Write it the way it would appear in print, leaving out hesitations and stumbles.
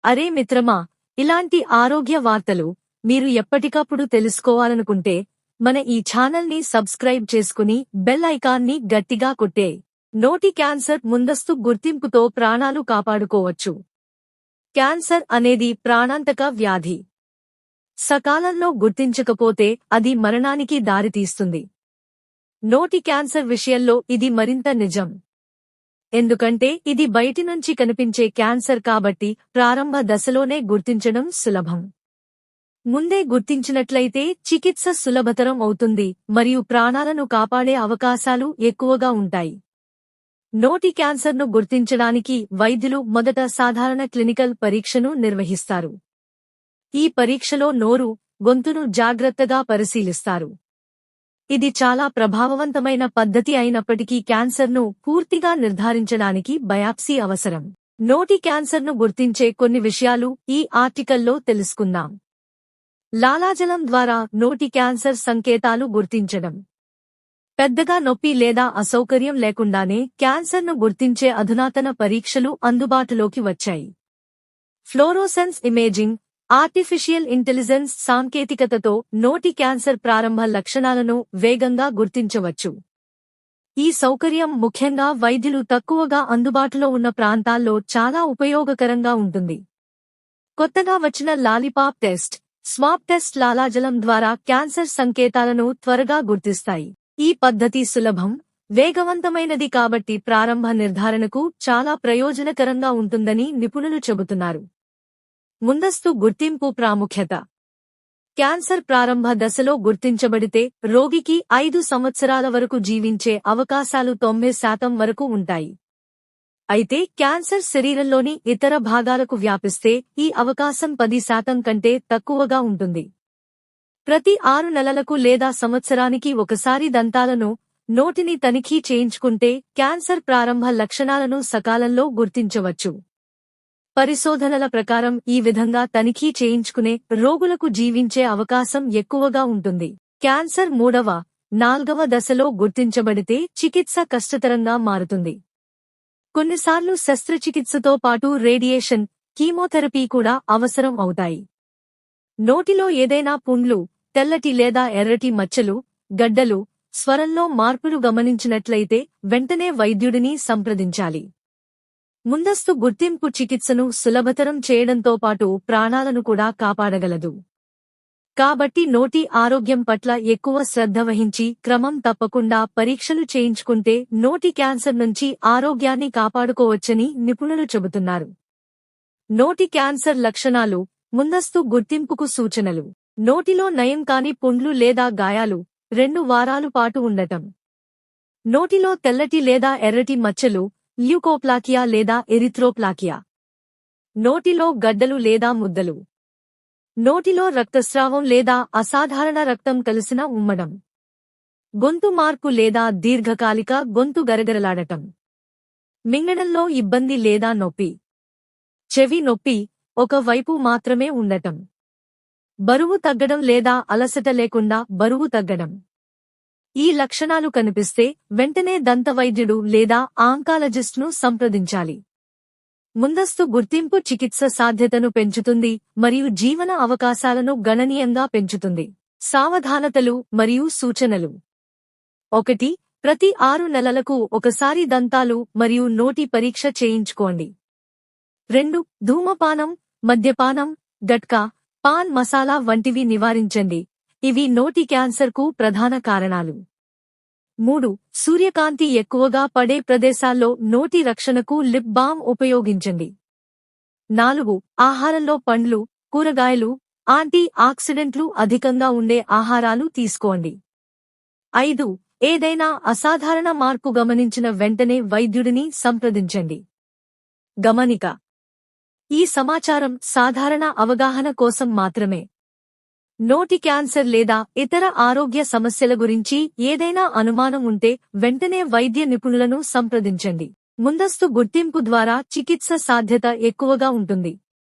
అరే మిత్రమా, ఇలాంటి ఆరోగ్య వార్తలు మీరు ఎప్పటికప్పుడు తెలుసుకోవాలనుకుంటే మన ఈ ఛానల్ని సబ్స్క్రైబ్ చేసుకుని బెల్ ఐకాన్ని గట్టిగా కొట్టే. నోటి క్యాన్సర్ ముందస్తు గుర్తింపుతో ప్రాణాలు కాపాడుకోవచ్చు. క్యాన్సర్ అనేది ప్రాణాంతక వ్యాధి. సకాలంలో గుర్తించకపోతే అది మరణానికి దారితీస్తుంది. నోటి క్యాన్సర్ విషయంలో ఇది మరింత నిజం. ఎందుకంటే ఇది బయటి నుంచి కనిపించే క్యాన్సర్ కాబట్టి ప్రారంభ దశలోనే గుర్తించడం సులభం. ముందే గుర్తించినట్లయితే చికిత్స సులభతరం అవుతుంది మరియు ప్రాణాలను కాపాడే అవకాశాలు ఎక్కువగా ఉంటాయి. నోటి క్యాన్సర్ను గుర్తించడానికి వైద్యులు మొదట సాధారణ క్లినికల్ పరీక్షను నిర్వహిస్తారు. ఈ పరీక్షలో నోరు, గొంతును జాగ్రత్తగా పరిశీలిస్తారు. ఇది చాలా ప్రభావవంతమైన పద్ధతి అయినప్పటికీ క్యాన్సర్ను పూర్తిగా నిర్ధారించడానికి బయాప్సీ అవసరం. నోటి క్యాన్సర్ను గుర్తించే కొన్ని విషయాలు ఈ ఆర్టికల్లో తెలుసుకుందాం. లాలాజలం ద్వారా నోటి క్యాన్సర్ సంకేతాలు గుర్తించడం. పెద్దగా నొప్పి లేదా అసౌకర్యం లేకుండానే క్యాన్సర్ను గుర్తించే అధునాతన పరీక్షలు అందుబాటులోకి వచ్చాయి. ఫ్లోరోసెన్స్ ఇమేజింగ్, ఆర్టిఫిషియల్ ఇంటెలిజెన్స్ సాంకేతికతతో నోటి క్యాన్సర్ ప్రారంభ లక్షణాలను వేగంగా గుర్తించవచ్చు. ఈ సౌకర్యం ముఖ్యంగా వైద్యులు తక్కువగా అందుబాటులో ఉన్న ప్రాంతాల్లో చాలా ఉపయోగకరంగా ఉంటుంది. కొత్తగా వచ్చిన లాలీపాప్ టెస్ట్, స్వాబ్ టెస్ట్ లాలాజలం ద్వారా క్యాన్సర్ సంకేతాలను త్వరగా గుర్తిస్తాయి. ఈ పద్ధతి సులభం, వేగవంతమైనది కాబట్టి ప్రారంభ నిర్ధారణకు చాలా ప్రయోజనకరంగా ఉంటుందని నిపుణులు చెబుతున్నారు. ముందస్తు గుర్తింపు ప్రాముఖ్యత. క్యాన్సర్ ప్రారంభ దశలో గుర్తించబడితే రోగికి 5 సంవత్సరాల వరకు జీవించే అవకాశాలు 90% వరకు ఉంటాయి. అయితే క్యాన్సర్ శరీరంలోని ఇతర భాగాలకు వ్యాపిస్తే ఈ అవకాశం 10% కంటే తక్కువగా ఉంటుంది. ప్రతి 6 నెలలకు లేదా సంవత్సరానికి ఒకసారి దంతాలను, నోటిని తనిఖీ చేయించుకుంటే క్యాన్సర్ ప్రారంభ లక్షణాలను సకాలంలో గుర్తించవచ్చు. పరిశోధనల ప్రకారం ఈ విధంగా తనిఖీ చేయించుకునే రోగులకు జీవించే అవకాశం ఎక్కువగా ఉంటుంది. క్యాన్సర్ 3వ, 4వ దశలో గుర్తించబడితే చికిత్స కష్టతరంగా మారుతుంది. కొన్నిసార్లు శస్త్రచికిత్సతో పాటు రేడియేషన్, కీమోథెరపీ కూడా అవసరం అవుతాయి. నోటిలో ఏదైనా పుండ్లు, తెల్లటి లేదా ఎర్రటి మచ్చలు, గడ్డలు, స్వరంలో మార్పులు గమనించినట్లయితే వెంటనే వైద్యుడిని సంప్రదించాలి. ముందస్తు గుర్తింపు చికిత్సను సులభతరం చేయడంతో పాటు ప్రాణాలను కూడా కాపాడగలదు. కాబట్టి నోటి ఆరోగ్యం పట్ల ఎక్కువ శ్రద్ధ వహించి క్రమం తప్పకుండా పరీక్షలు చేయించుకుంటే నోటి క్యాన్సర్ నుంచి ఆరోగ్యాన్ని కాపాడుకోవచ్చని నిపుణులు చెబుతున్నారు. నోటి క్యాన్సర్ లక్షణాలు, ముందస్తు గుర్తింపుకు సూచనలు. నోటిలో నయం కాని పుండ్లు లేదా గాయాలు 2 వారాల పాటు ఉండటం. నోటిలో తెల్లటి లేదా ఎర్రటి మచ్చలు, ల్యూకోప్లాకియా లేదా ఎరిథ్రోప్లాకియా. నోటిలో గడ్డలు లేదా ముద్దలు. నోటిలో రక్తస్రావం లేదా అసాధారణ రక్తం కలిసిన ఉమ్మడం. గొంతు మార్పు లేదా దీర్ఘకాలిక గొంతు గరగరలాడటం. మింగడంలో ఇబ్బంది లేదా నొప్పి. చెవి నొప్పి, ఒక వైపు మాత్రమే ఉండటం. బరువు తగ్గడం లేదా అలసట లేకుండా బరువు తగ్గడం. ఈ లక్షణాలు కనిపిస్తే వెంటనే దంతవైద్యుడు లేదా ఆంకాలజిస్ట్ను సంప్రదించాలి. ముందస్తు గుర్తింపు చికిత్స సాధ్యతను పెంచుతుంది మరియు జీవన అవకాశాలను గణనీయంగా పెంచుతుంది. సావధానతలు మరియు సూచనలు. 1. ప్రతి 6 నెలలకు ఒకసారి దంతాలు మరియు నోటి పరీక్ష చేయించుకోండి. 2. ధూమపానం, మద్యపానం, గట్కా, పాన్ మసాలా వంటివి నివారించండి. ఇవి నోటి క్యాన్సర్కు ప్రధాన కారణాలు. 3. సూర్యకాంతి ఎక్కువగా పడే ప్రదేశాల్లో నోటి రక్షణకు లిప్ బామ్ ఉపయోగించండి. 4. ఆహారంలో పండ్లు, కూరగాయలు, యాంటీ ఆక్సిడెంట్లు అధికంగా ఉండే ఆహారాలు తీసుకోండి. 5. ఏదైనా అసాధారణ మార్పు గమనించిన వెంటనే వైద్యుడిని సంప్రదించండి. గమనిక: ఈ సమాచారం సాధారణ అవగాహన కోసం మాత్రమే. నోటి క్యాన్సర్ లేదా ఇతర ఆరోగ్య సమస్యల గురించి ఏదైనా అనుమానం ఉంటే వెంటనే వైద్య నిపుణులను సంప్రదించండి. ముందస్తు గుర్తింపు ద్వారా చికిత్స సాధ్యత ఎక్కువగా ఉంటుంది.